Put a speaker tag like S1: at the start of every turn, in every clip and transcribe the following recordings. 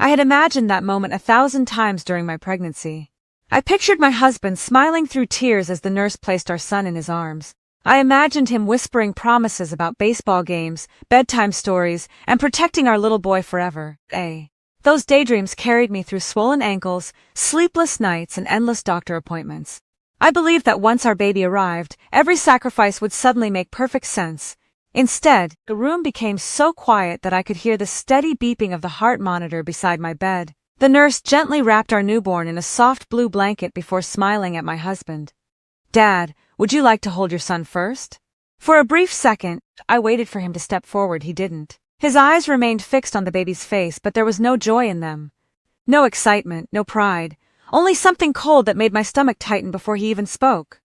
S1: I had imagined that moment 1,000 times during my pregnancy. I pictured my husband smiling through tears as the nurse placed our son in his arms. I imagined him whispering promises about baseball games, bedtime stories, and protecting our little boy forever. Those daydreams carried me through swollen ankles, sleepless nights, and endless doctor appointments. I believed that once our baby arrived, every sacrifice would suddenly make perfect sense. Instead, the room became so quiet that I could hear the steady beeping of the heart monitor beside my bed. The nurse gently wrapped our newborn in a soft blue blanket before smiling at my husband. "Dad, would you like to hold your son first?" For a brief second, I waited for him to step forward. He didn't. His eyes remained fixed on the baby's face, but there was no joy in them. No excitement, no pride. Only something cold that made my stomach tighten before he even spoke.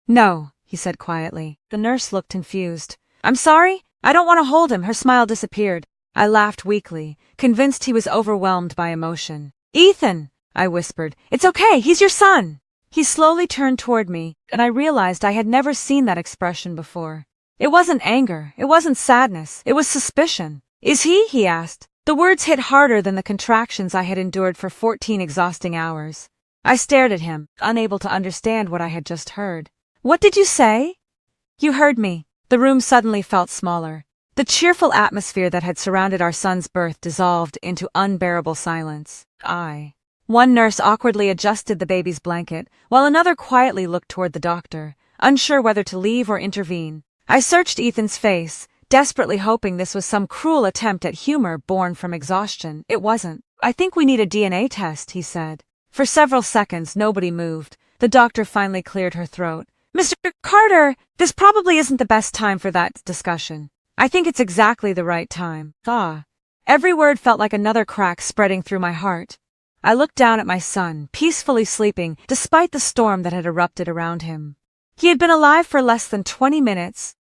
S1: "No," he said quietly. The nurse looked confused. "I'm sorry? I don't want to hold him." Her smile disappeared. I laughed weakly, convinced he was overwhelmed by emotion. "Ethan," I whispered, "it's okay, he's your son." He slowly turned toward me, and I realized I had never seen that expression before. It wasn't anger, it wasn't sadness, it was suspicion. "Is he?" he asked. The words hit harder than the contractions I had endured for 14 exhausting hours. I stared at him, unable to understand what I had just heard. "What did you say?" "You heard me." The room suddenly felt smaller. The cheerful atmosphere that had surrounded our son's birth dissolved into unbearable silence. One nurse awkwardly adjusted the baby's blanket, while another quietly looked toward the doctor, unsure whether to leave or intervene. I searched Ethan's face, desperately hoping this was some cruel attempt at humor born from exhaustion. It wasn't. "I think we need a DNA test," he said. For several seconds, nobody moved. The doctor finally cleared her throat. "Mr. Carter, this probably isn't the best time for that discussion. I think it's exactly the right time." Every word felt like another crack spreading through my heart. I looked down at my son, peacefully sleeping despite the storm that had erupted around him. He had been alive for less than 20 minutes,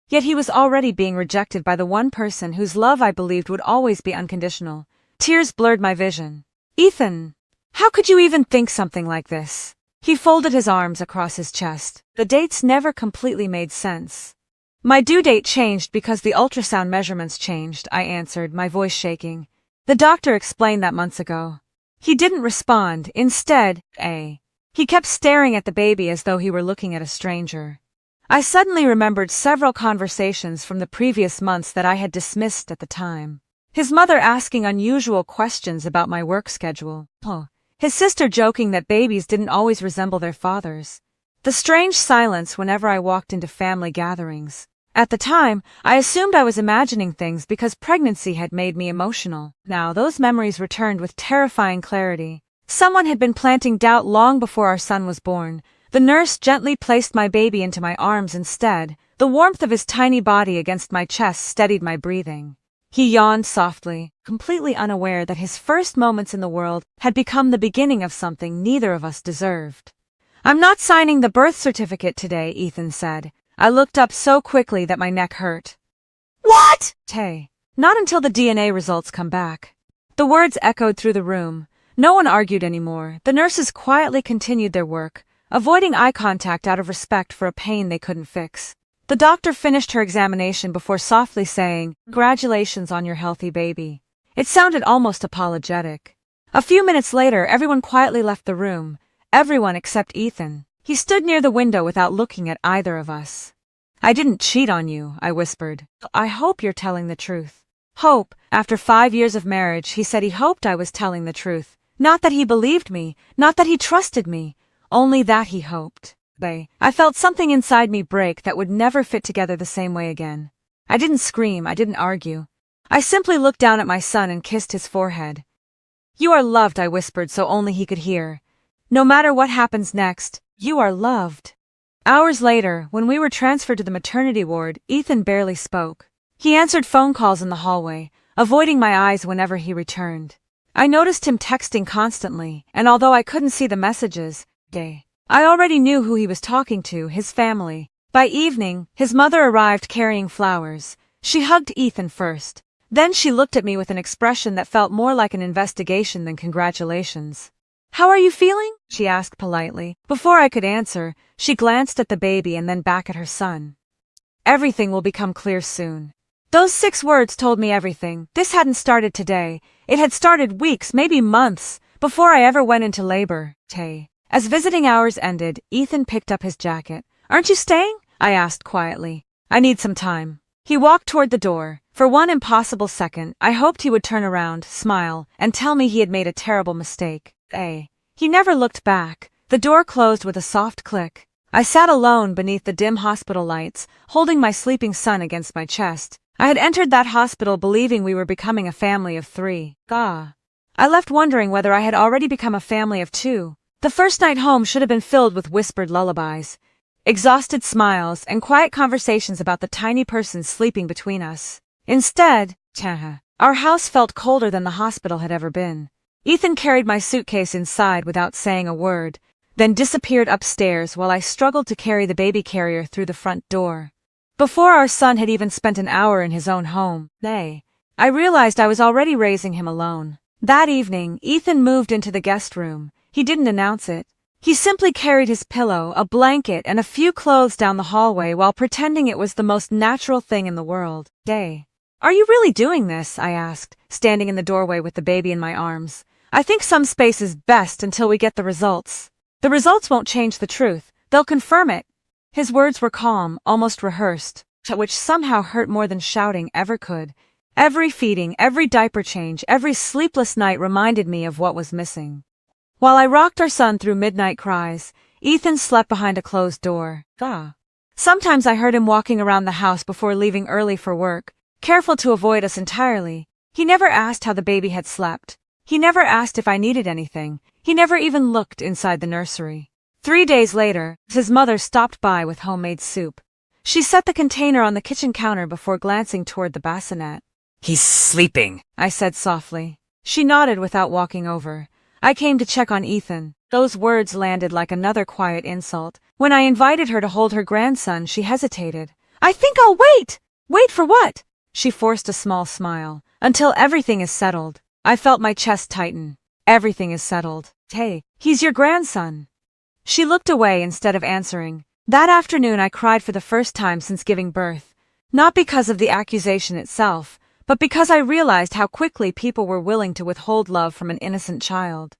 S1: yet he was already being rejected by the one person whose love I believed would always be unconditional. Tears blurred my vision. "Ethan, how could you even think something like this?" He folded his arms across his chest. "The dates never completely made sense." "My due date changed because the ultrasound measurements changed," I answered, my voice shaking. "The doctor explained that months ago." He didn't respond. Instead, he kept staring at the baby as though he were looking at a stranger. I suddenly remembered several conversations from the previous months that I had dismissed at the time. His mother asking unusual questions about my work schedule. His sister joking that babies didn't always resemble their fathers. The strange silence whenever I walked into family gatherings. At the time, I assumed I was imagining things because pregnancy had made me emotional. Now, those memories returned with terrifying clarity. Someone had been planting doubt long before our son was born. The nurse gently placed my baby into my arms instead. The warmth of his tiny body against my chest steadied my breathing. He yawned softly, completely unaware that his first moments in the world had become the beginning of something neither of us deserved. "I'm not signing the birth certificate today," Ethan said. I looked up so quickly that my neck hurt. "What?" "Not until the DNA results come back." The words echoed through the room. No one argued anymore. The nurses quietly continued their work, avoiding eye contact out of respect for a pain they couldn't fix. The doctor finished her examination before softly saying, "Congratulations on your healthy baby." It sounded almost apologetic. A few minutes later, everyone quietly left the room. Everyone except Ethan. He stood near the window without looking at either of us. "I didn't cheat on you," I whispered. "I hope you're telling the truth." Hope. After 5 years of marriage, he said he hoped I was telling the truth. Not that he believed me, not that he trusted me, only that he hoped. I felt something inside me break that would never fit together the same way again. I didn't scream, I didn't argue. I simply looked down at my son and kissed his forehead. "You are loved," I whispered so only he could hear. "No matter what happens next, you are loved." Hours later, when we were transferred to the maternity ward, Ethan barely spoke. He answered phone calls in the hallway, avoiding my eyes whenever he returned. I noticed him texting constantly, and although I couldn't see the messages, I already knew who he was talking to, his family. By evening, his mother arrived carrying flowers. She hugged Ethan first. Then she looked at me with an expression that felt more like an investigation than congratulations. "How are you feeling?" she asked politely. Before I could answer, she glanced at the baby and then back at her son. "Everything will become clear soon." Those 6 words told me everything. This hadn't started today. It had started weeks, maybe months, before I ever went into labor. As visiting hours ended, Ethan picked up his jacket. "Aren't you staying?" I asked quietly. "I need some time." He walked toward the door. For one impossible second, I hoped he would turn around, smile, and tell me he had made a terrible mistake. He never looked back. The door closed with a soft click. I sat alone beneath the dim hospital lights, holding my sleeping son against my chest. I had entered that hospital believing we were becoming a family of 3. I left wondering whether I had already become a family of 2. The first night home should have been filled with whispered lullabies, exhausted smiles, and quiet conversations about the tiny person sleeping between us. Instead, our house felt colder than the hospital had ever been. Ethan carried my suitcase inside without saying a word, then disappeared upstairs while I struggled to carry the baby carrier through the front door. Before our son had even spent an hour in his own home, I realized I was already raising him alone. That evening, Ethan moved into the guest room. He didn't announce it. He simply carried his pillow, a blanket, and a few clothes down the hallway while pretending it was the most natural thing in the world. "Are you really doing this?" I asked, standing in the doorway with the baby in my arms. "I think some space is best until we get the results." "The results won't change the truth. They'll confirm it." His words were calm, almost rehearsed, which somehow hurt more than shouting ever could. Every feeding, every diaper change, every sleepless night reminded me of what was missing. While I rocked our son through midnight cries, Ethan slept behind a closed door. Sometimes I heard him walking around the house before leaving early for work, careful to avoid us entirely. He never asked how the baby had slept. He never asked if I needed anything. He never even looked inside the nursery. 3 days later, his mother stopped by with homemade soup. She set the container on the kitchen counter before glancing toward the bassinet.
S2: "He's sleeping,"
S1: I said softly. She nodded without walking over. I came to check on Ethan. Those words landed like another quiet insult. When I invited her to hold her grandson, she hesitated. "I think I'll wait." "Wait for what?" She forced a small smile. "Until everything is settled." I felt my chest tighten. "Everything is settled." He's your grandson." She looked away instead of answering. That afternoon I cried for the first time since giving birth. Not because of the accusation itself, but because I realized how quickly people were willing to withhold love from an innocent child.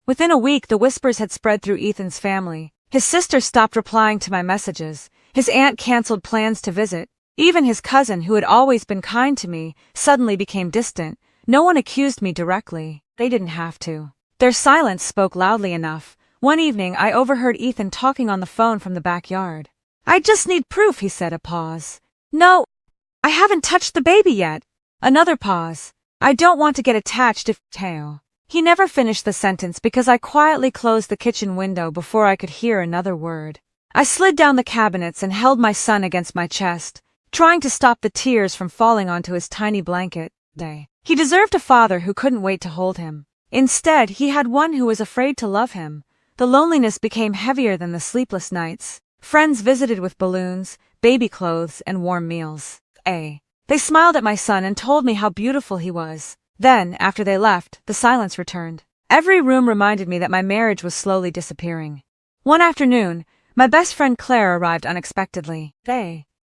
S1: Within a week, the whispers had spread through Ethan's family. His sister stopped replying to my messages. His aunt canceled plans to visit. Even his cousin, who had always been kind to me, suddenly became distant. No one accused me directly. They didn't have to. Their silence spoke loudly enough. One evening, I overheard Ethan talking on the phone from the backyard. "I just need proof," he said. A pause. "No, I haven't touched the baby yet." Another pause. "I don't want to get attached if..." He never finished the sentence because I quietly closed the kitchen window before I could hear another word. I slid down the cabinets and held my son against my chest, trying to stop the tears from falling onto his tiny blanket. He deserved a father who couldn't wait to hold him. Instead, he had one who was afraid to love him. The loneliness became heavier than the sleepless nights. Friends visited with balloons, baby clothes, and warm meals. They smiled at my son and told me how beautiful he was. Then, after they left, the silence returned. Every room reminded me that my marriage was slowly disappearing. One afternoon, my best friend Claire arrived unexpectedly.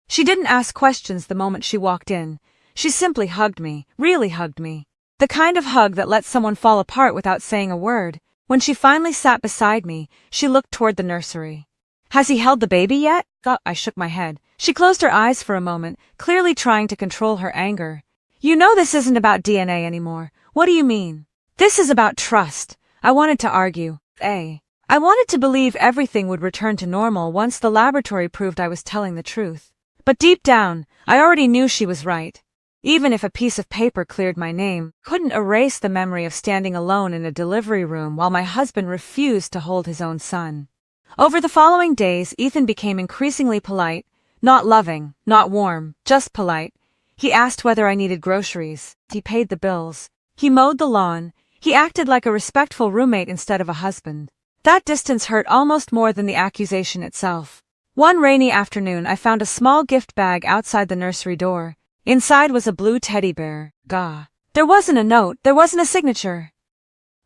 S1: She didn't ask questions the moment she walked in. She simply hugged me, really hugged me. The kind of hug that lets someone fall apart without saying a word. When she finally sat beside me, she looked toward the nursery. "Has he held the baby yet?" I shook my head. She closed her eyes for a moment, clearly trying to control her anger. "You know this isn't about DNA anymore. What do you mean?" "This is about trust." I wanted to argue. I wanted to believe everything would return to normal once the laboratory proved I was telling the truth. But deep down, I already knew she was right. Even if a piece of paper cleared my name, couldn't erase the memory of standing alone in a delivery room while my husband refused to hold his own son. Over the following days, Ethan became increasingly polite, not loving, not warm, just polite. He asked whether I needed groceries. He paid the bills. He mowed the lawn. He acted like a respectful roommate instead of a husband. That distance hurt almost more than the accusation itself. One rainy afternoon, I found a small gift bag outside the nursery door. Inside was a blue teddy bear. There wasn't a note, there wasn't a signature.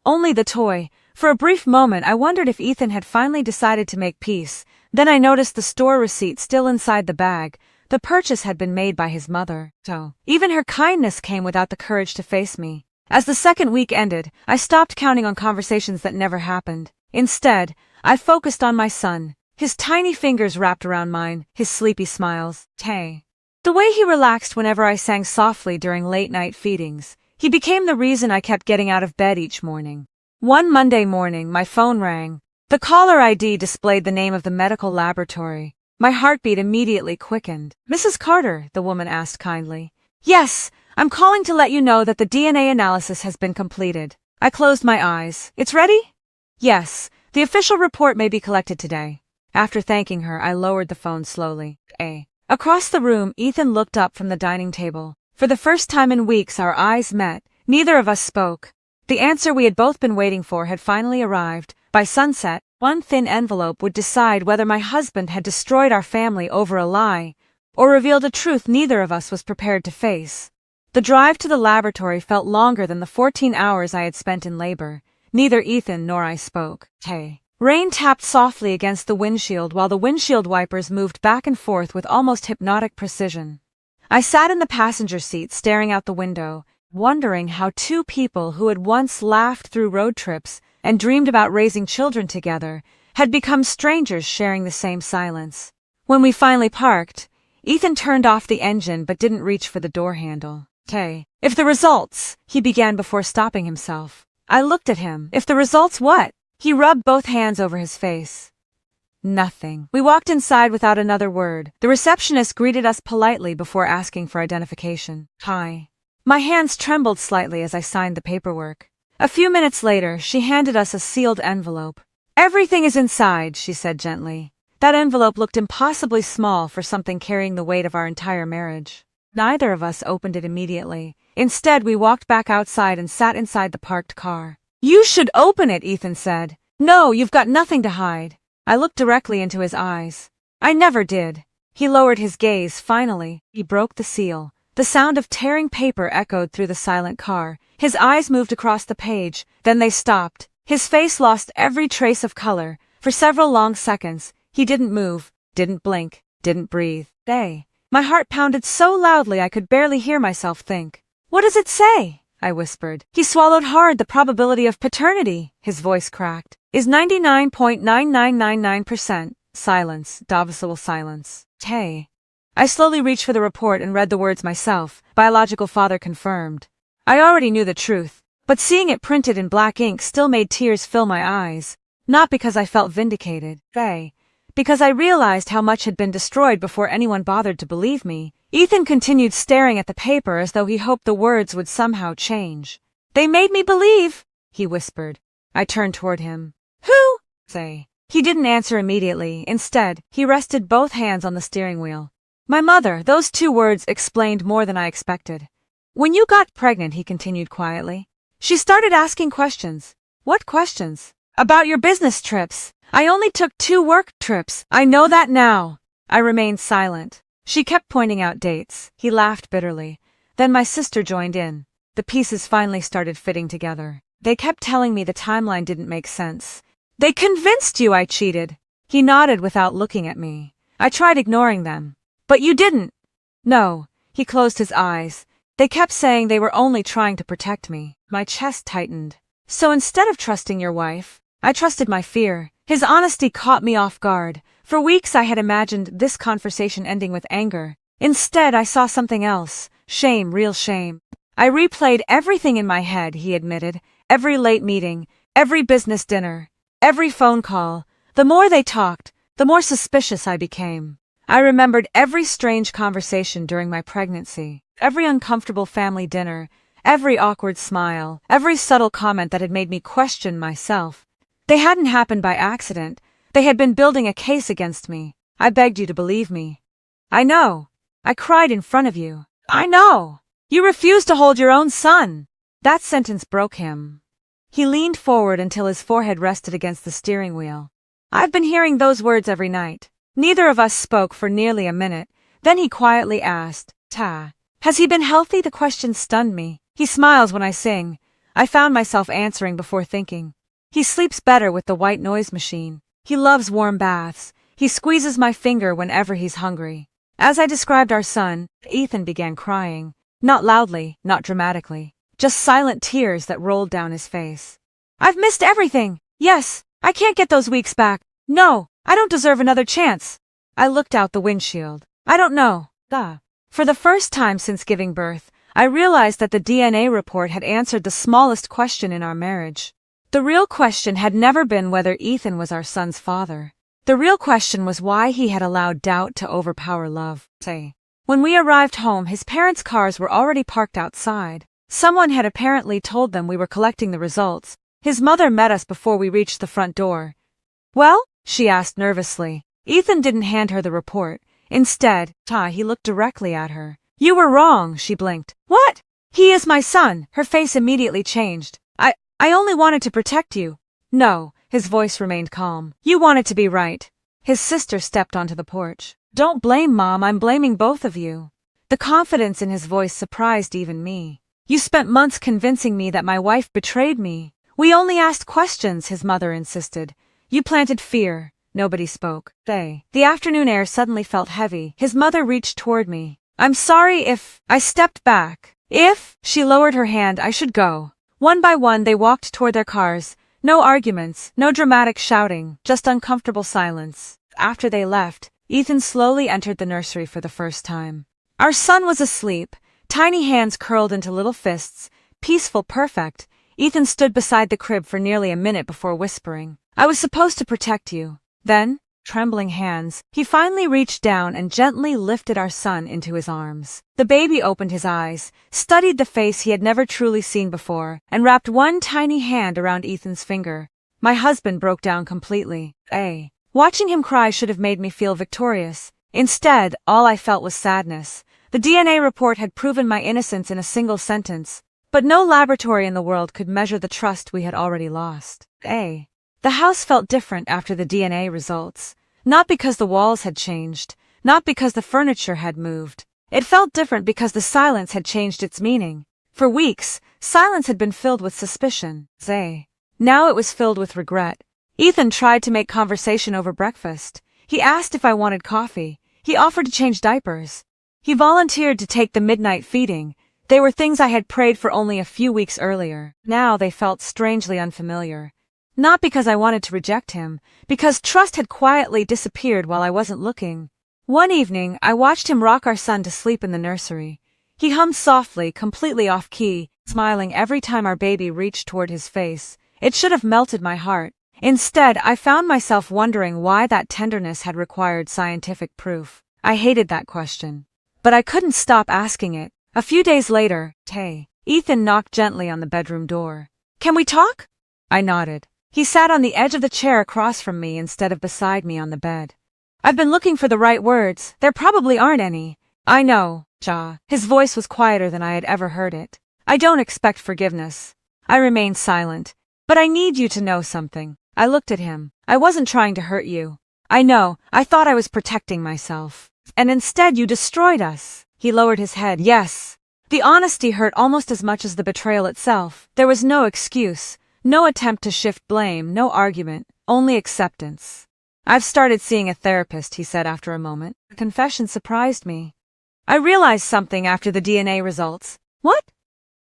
S1: Only the toy. For a brief moment, I wondered if Ethan had finally decided to make peace. Then I noticed the store receipt still inside the bag, The purchase had been made by his mother, so even her kindness came without the courage to face me. As the second week ended, I stopped counting on conversations that never happened. Instead, I focused on my son, his tiny fingers wrapped around mine, his sleepy smiles. The way he relaxed whenever I sang softly during late-night feedings. He became the reason I kept getting out of bed each morning. One Monday morning, my phone rang. The caller ID displayed the name of the medical laboratory. My heartbeat immediately quickened. "Mrs. Carter," the woman asked kindly. "Yes, I'm calling to let you know that the DNA analysis has been completed." I closed my eyes. "It's ready?" "Yes, the official report may be collected today." After thanking her, I lowered the phone slowly. Across the room, Ethan looked up from the dining table. For the first time in weeks, our eyes met. Neither of us spoke. The answer we had both been waiting for had finally arrived. By sunset, one thin envelope would decide whether my husband had destroyed our family over a lie, or revealed a truth neither of us was prepared to face. The drive to the laboratory felt longer than the 14 hours I had spent in labor. Neither Ethan nor I spoke. Rain tapped softly against the windshield while the windshield wipers moved back and forth with almost hypnotic precision. I sat in the passenger seat staring out the window, wondering how two people who had once laughed through road trips and dreamed about raising children together had become strangers sharing the same silence. When we finally parked, Ethan turned off the engine but didn't reach for the door handle. "If the results," he began before stopping himself. I looked at him. "If the results what?" He rubbed both hands over his face. "Nothing." We walked inside without another word. The receptionist greeted us politely before asking for identification. "Hi." My hands trembled slightly as I signed the paperwork. A few minutes later, she handed us a sealed envelope. "Everything is inside," she said gently. That envelope looked impossibly small for something carrying the weight of our entire marriage. Neither of us opened it immediately. Instead, we walked back outside and sat inside the parked car. "You should open it," Ethan said. "No, you've got nothing to hide." I looked directly into his eyes. "I never did." He lowered his gaze. Finally, he broke the seal. The sound of tearing paper echoed through the silent car. His eyes moved across the page, then they stopped. His face lost every trace of color. For several long seconds, he didn't move, didn't blink, didn't breathe. My heart pounded so loudly I could barely hear myself think. "What does it say?" I whispered. He swallowed hard. "The probability of paternity," his voice cracked, "is 99.9999%. Silence, Davosal silence. I slowly reached for the report and read the words myself. Biological father confirmed. I already knew the truth, but seeing it printed in black ink still made tears fill my eyes. Not because I felt vindicated, because I realized how much had been destroyed before anyone bothered to believe me. Ethan continued staring at the paper as though he hoped the words would somehow change. "They made me believe," he whispered. I turned toward him. "Who?" He didn't answer immediately. Instead, he rested both hands on the steering wheel. "My mother." Those two words explained more than I expected. "When you got pregnant," he continued quietly, "she started asking questions." "What questions?" "About your business trips." "I only took 2 work trips." "I know that now." I remained silent. She kept pointing out dates. He laughed bitterly. Then my sister joined in. The pieces finally started fitting together. They kept telling me the timeline didn't make sense. "They convinced you I cheated." He nodded without looking at me. I tried ignoring them. "But you didn't." "No." He closed his eyes. "They kept saying they were only trying to protect me." My chest tightened. "So instead of trusting your wife, I trusted my fear." His honesty caught me off guard. For weeks I had imagined this conversation ending with anger. Instead, I saw something else. Shame, real shame. I replayed everything in my head, he admitted. Every late meeting, every business dinner, every phone call. The more they talked, the more suspicious I became. I remembered every strange conversation during my pregnancy, every uncomfortable family dinner, every awkward smile, every subtle comment that had made me question myself. They hadn't happened by accident. They had been building a case against me. I begged you to believe me. "I know." I cried in front of you. "I know." "You refused to hold your own son." That sentence broke him. He leaned forward until his forehead rested against the steering wheel. "I've been hearing those words every night." Neither of us spoke for nearly a minute. Then he quietly asked, "Has he been healthy?" The question stunned me. "He smiles when I sing." I found myself answering before thinking. "He sleeps better with the white noise machine. He loves warm baths. He squeezes my finger whenever he's hungry." As I described our son, Ethan began crying. Not loudly, not dramatically. Just silent tears that rolled down his face. I've missed everything. Yes, I can't get those weeks back. No, I don't deserve another chance. I looked out the windshield. I don't know. For the first time since giving birth, I realized that the DNA report had answered the smallest question in our marriage. The real question had never been whether Ethan was our son's father. The real question was why he had allowed doubt to overpower love. When we arrived home, his parents' cars were already parked outside. Someone had apparently told them we were collecting the results. His mother met us before we reached the front door. Well? She asked nervously. Ethan didn't hand her the report. Instead, he looked directly at her. You were wrong, she blinked. What? He is my son. Her face immediately changed. I only wanted to protect you. No, his voice remained calm. You wanted to be right. His sister stepped onto the porch. Don't blame Mom, I'm blaming both of you. The confidence in his voice surprised even me. You spent months convincing me that my wife betrayed me. We only asked questions, his mother insisted. You planted fear. Nobody spoke. The afternoon air suddenly felt heavy. His mother reached toward me. I'm sorry if I stepped back. If she lowered her hand, I should go. One by one they walked toward their cars. No arguments, no dramatic shouting, just uncomfortable silence. After they left, Ethan slowly entered the nursery for the first time. Our son was asleep, tiny hands curled into little fists, peaceful, perfect. Ethan stood beside the crib for nearly a minute before whispering, I was supposed to protect you. Then, trembling hands, he finally reached down and gently lifted our son into his arms. The baby opened his eyes, studied the face he had never truly seen before, and wrapped one tiny hand around Ethan's finger. My husband broke down completely. Watching him cry should have made me feel victorious. Instead, all I felt was sadness. The DNA report had proven my innocence in a single sentence, but no laboratory in the world could measure the trust we had already lost. The house felt different after the DNA results. Not because the walls had changed, not because the furniture had moved. It felt different because the silence had changed its meaning. For weeks, silence had been filled with suspicion. Now it was filled with regret. Ethan tried to make conversation over breakfast. He asked if I wanted coffee. He offered to change diapers. He volunteered to take the midnight feeding. They were things I had prayed for only a few weeks earlier. Now they felt strangely unfamiliar. Not because I wanted to reject him, because trust had quietly disappeared while I wasn't looking. One evening, I watched him rock our son to sleep in the nursery. He hummed softly, completely off-key, smiling every time our baby reached toward his face. It should have melted my heart. Instead, I found myself wondering why that tenderness had required scientific proof. I hated that question. But I couldn't stop asking it. A few days later, Ethan knocked gently on the bedroom door. Can we talk? I nodded. He sat on the edge of the chair across from me instead of beside me on the bed. I've been looking for the right words. There probably aren't any. I know, His voice was quieter than I had ever heard it. I don't expect forgiveness. I remained silent. But I need you to know something. I looked at him. I wasn't trying to hurt you. I know, I thought I was protecting myself. And instead you destroyed us. He lowered his head. Yes. The honesty hurt almost as much as the betrayal itself. There was no excuse. No attempt to shift blame, no argument, only acceptance. I've started seeing a therapist, he said after a moment. The confession surprised me. I realized something after the DNA results. What?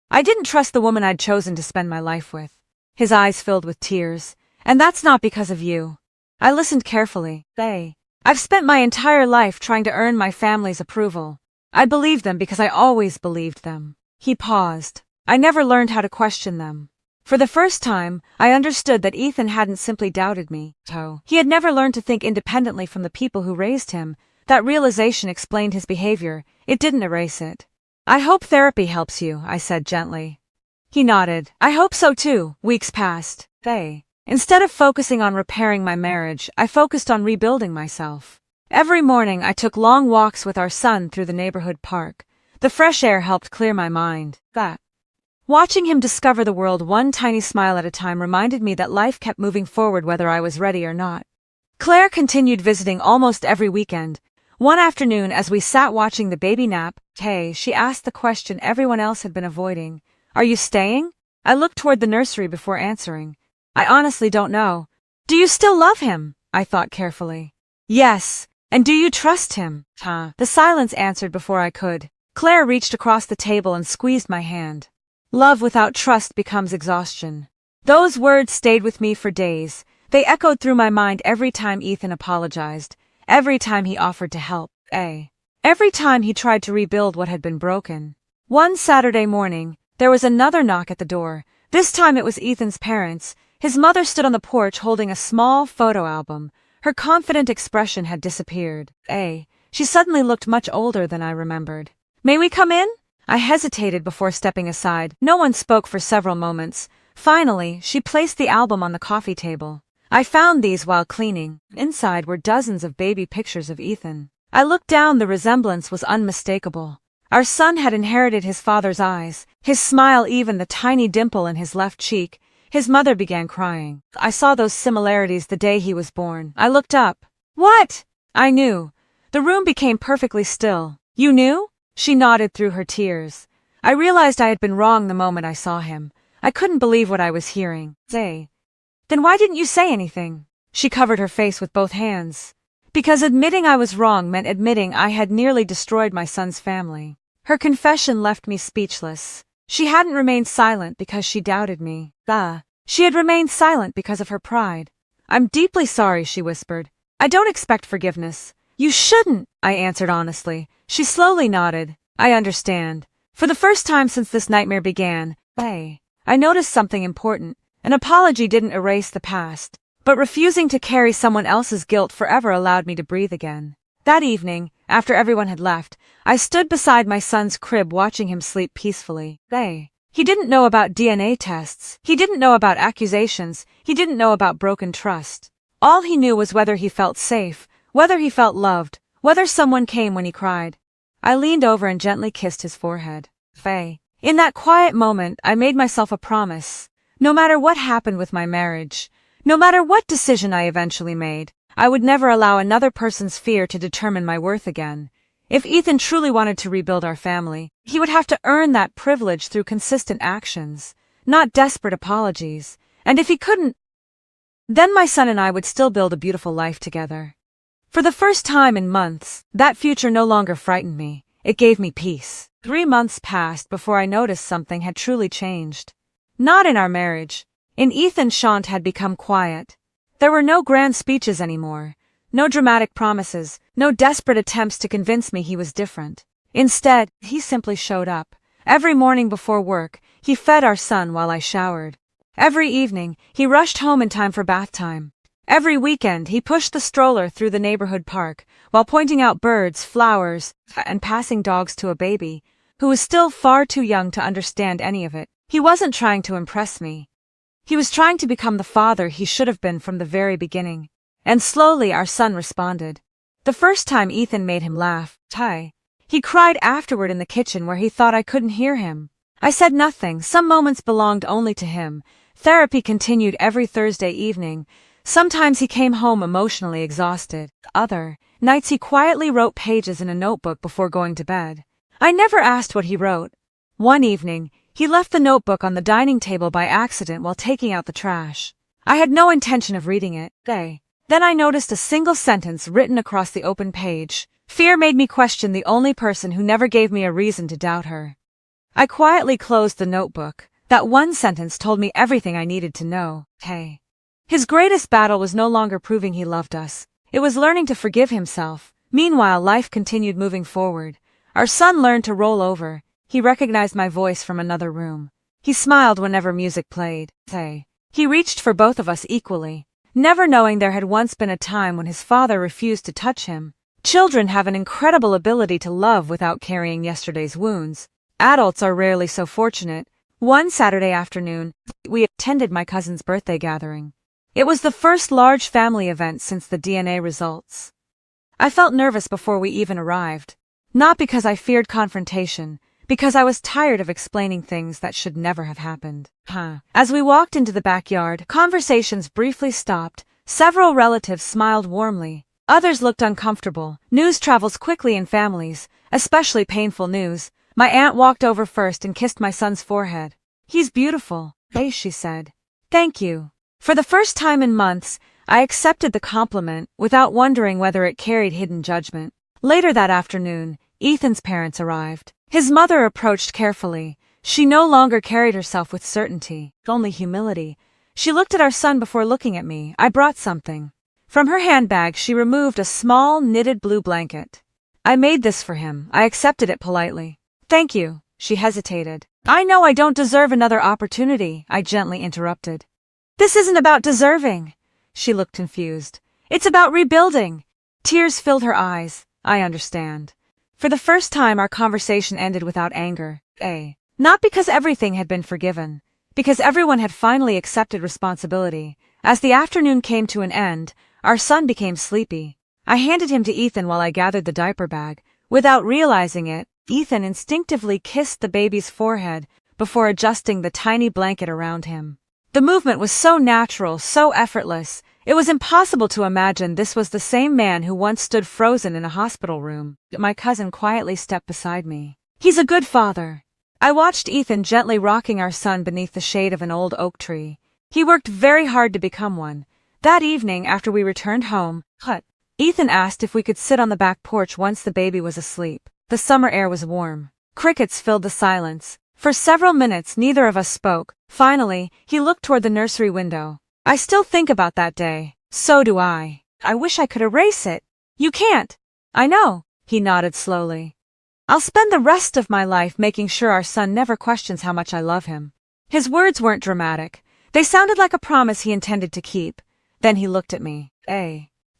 S1: I didn't trust the woman I'd chosen to spend my life with. His eyes filled with tears. And that's not because of you. I listened carefully. I've spent my entire life trying to earn my family's approval. I believed them because I always believed them. He paused. I never learned how to question them. For the first time, I understood that Ethan hadn't simply doubted me. He had never learned to think independently from the people who raised him. That realization explained his behavior. It didn't erase it. I hope therapy helps you, I said gently. He nodded. I hope so too. Weeks passed. Instead of focusing on repairing my marriage, I focused on rebuilding myself. Every morning, I took long walks with our son through the neighborhood park. The fresh air helped clear my mind. Watching him discover the world one tiny smile at a time reminded me that life kept moving forward whether I was ready or not. Claire continued visiting almost every weekend. One afternoon, as we sat watching the baby nap, she asked the question everyone else had been avoiding. Are you staying? I looked toward the nursery before answering. I honestly don't know. Do you still love him? I thought carefully. Yes. And do you trust him? Huh? The silence answered before I could. Claire reached across the table and squeezed my hand. Love without trust becomes exhaustion. Those words stayed with me for days. They echoed through my mind every time Ethan apologized, every time he offered to help, every time he tried to rebuild what had been broken. One Saturday morning, there was another knock at the door. This time it was Ethan's parents. His mother stood on the porch holding a small photo album. Her confident expression had disappeared. She suddenly looked much older than I remembered. May we come in? I hesitated before stepping aside. No one spoke for several moments. Finally, she placed the album on the coffee table. I found these while cleaning. Inside were dozens of baby pictures of Ethan. I looked down. The resemblance was unmistakable. Our son had inherited his father's eyes, his smile, even the tiny dimple in his left cheek. His mother began crying. I saw those similarities the day he was born. I looked up. What? I knew. The room became perfectly still. You knew? She nodded through her tears. I realized I had been wrong the moment I saw him. I couldn't believe what I was hearing. Then why didn't you say anything? She covered her face with both hands. Because admitting I was wrong meant admitting I had nearly destroyed my son's family. Her confession left me speechless. She hadn't remained silent because she doubted me. She had remained silent because of her pride. I'm deeply sorry, she whispered. I don't expect forgiveness. You shouldn't, I answered honestly. She slowly nodded. I understand. For the first time since this nightmare began, I noticed something important. An apology didn't erase the past, but refusing to carry someone else's guilt forever allowed me to breathe again. That evening, after everyone had left, I stood beside my son's crib watching him sleep peacefully. He didn't know about DNA tests. He didn't know about accusations. He didn't know about broken trust. All he knew was whether he felt safe, whether he felt loved, whether someone came when he cried. I leaned over and gently kissed his forehead. In that quiet moment, I made myself a promise. No matter what happened with my marriage, no matter what decision I eventually made, I would never allow another person's fear to determine my worth again. If Ethan truly wanted to rebuild our family, he would have to earn that privilege through consistent actions, not desperate apologies. And if he couldn't, then my son and I would still build a beautiful life together. For the first time in months, that future no longer frightened me. It gave me peace. 3 months passed before I noticed something had truly changed. Not in our marriage. In Ethan, Shant had become quiet. There were no grand speeches anymore. No dramatic promises, no desperate attempts to convince me he was different. Instead, he simply showed up. Every morning before work, he fed our son while I showered. Every evening, he rushed home in time for bath time. Every weekend, he pushed the stroller through the neighborhood park, while pointing out birds, flowers, and passing dogs to a baby, who was still far too young to understand any of it. He wasn't trying to impress me. He was trying to become the father he should have been from the very beginning. And slowly our son responded. The first time Ethan made him laugh, he cried afterward in the kitchen where he thought I couldn't hear him. I said nothing. Some moments belonged only to him. Therapy continued every Thursday evening. Sometimes he came home emotionally exhausted. Other nights he quietly wrote pages in a notebook before going to bed. I never asked what he wrote. One evening, he left the notebook on the dining table by accident while taking out the trash. I had no intention of reading it. Then I noticed a single sentence written across the open page. Fear made me question the only person who never gave me a reason to doubt her. I quietly closed the notebook. That one sentence told me everything I needed to know. His greatest battle was no longer proving he loved us. It was learning to forgive himself. Meanwhile, life continued moving forward. Our son learned to roll over. He recognized my voice from another room. He smiled whenever music played. He reached for both of us equally, never knowing there had once been a time when his father refused to touch him. Children have an incredible ability to love without carrying yesterday's wounds. Adults are rarely so fortunate. One Saturday afternoon, we attended my cousin's birthday gathering. It was the first large family event since the DNA results. I felt nervous before we even arrived. Not because I feared confrontation, because I was tired of explaining things that should never have happened. As we walked into the backyard, conversations briefly stopped. Several relatives smiled warmly. Others looked uncomfortable. News travels quickly in families, especially painful news. My aunt walked over first and kissed my son's forehead. He's beautiful, she said. Thank you. For the first time in months, I accepted the compliment without wondering whether it carried hidden judgment. Later that afternoon, Ethan's parents arrived. His mother approached carefully. She no longer carried herself with certainty, only humility. She looked at our son before looking at me. I brought something. From her handbag, she removed a small, knitted blue blanket. I made this for him. I accepted it politely. Thank you, she hesitated. I know I don't deserve another opportunity, I gently interrupted. This isn't about deserving. She looked confused. It's about rebuilding. Tears filled her eyes. I understand. For the first time, our conversation ended without anger. Not because everything had been forgiven, because everyone had finally accepted responsibility. As the afternoon came to an end, our son became sleepy. I handed him to Ethan while I gathered the diaper bag. Without realizing it, Ethan instinctively kissed the baby's forehead before adjusting the tiny blanket around him. The movement was so natural, so effortless, it was impossible to imagine this was the same man who once stood frozen in a hospital room. My cousin quietly stepped beside me. He's a good father. I watched Ethan gently rocking our son beneath the shade of an old oak tree. He worked very hard to become one. That evening, after we returned home, Ethan asked if we could sit on the back porch once the baby was asleep. The summer air was warm. Crickets filled the silence. For several minutes, neither of us spoke. Finally, he looked toward the nursery window. I still think about that day. So do I. I wish I could erase it. You can't. I know, he nodded slowly. I'll spend the rest of my life making sure our son never questions how much I love him. His words weren't dramatic. They sounded like a promise he intended to keep. Then he looked at me.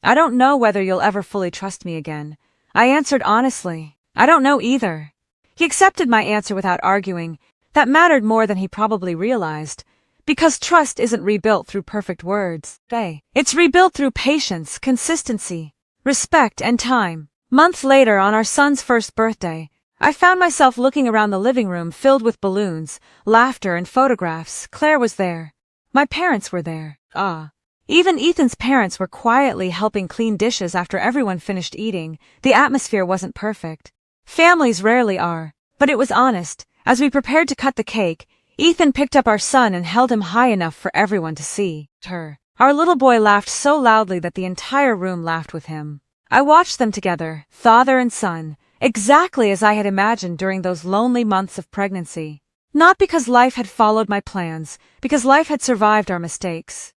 S1: I don't know whether you'll ever fully trust me again. I answered honestly. I don't know either. He accepted my answer without arguing. That mattered more than he probably realized. Because trust isn't rebuilt through perfect words. It's rebuilt through patience, consistency, respect, and time. Months later, on our son's first birthday, I found myself looking around the living room filled with balloons, laughter, and photographs. Claire was there. My parents were there. Even Ethan's parents were quietly helping clean dishes after everyone finished eating. The atmosphere wasn't perfect. Families rarely are, but it was honest. As we prepared to cut the cake, Ethan picked up our son and held him high enough for everyone to see. Our little boy laughed so loudly that the entire room laughed with him. I watched them together, father and son, exactly as I had imagined during those lonely months of pregnancy. Not because life had followed my plans, because life had survived our mistakes.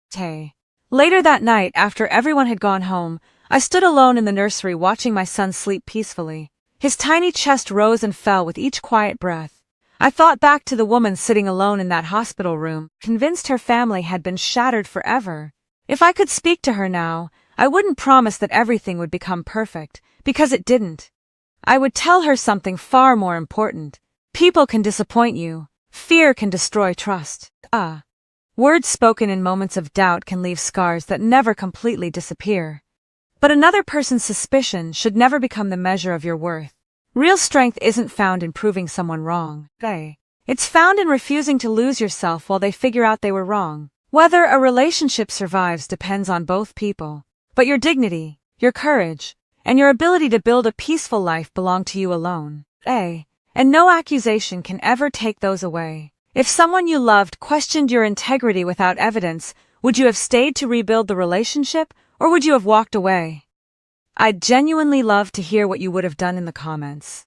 S1: Later that night, after everyone had gone home, I stood alone in the nursery watching my son sleep peacefully. His tiny chest rose and fell with each quiet breath. I thought back to the woman sitting alone in that hospital room, convinced her family had been shattered forever. If I could speak to her now, I wouldn't promise that everything would become perfect, because it didn't. I would tell her something far more important. People can disappoint you. Fear can destroy trust. Words spoken in moments of doubt can leave scars that never completely disappear. But another person's suspicion should never become the measure of your worth. Real strength isn't found in proving someone wrong. It's found in refusing to lose yourself while they figure out they were wrong. Whether a relationship survives depends on both people. But your dignity, your courage, and your ability to build a peaceful life belong to you alone. And no accusation can ever take those away. If someone you loved questioned your integrity without evidence, would you have stayed to rebuild the relationship, or would you have walked away? I'd genuinely love to hear what you would have done in the comments.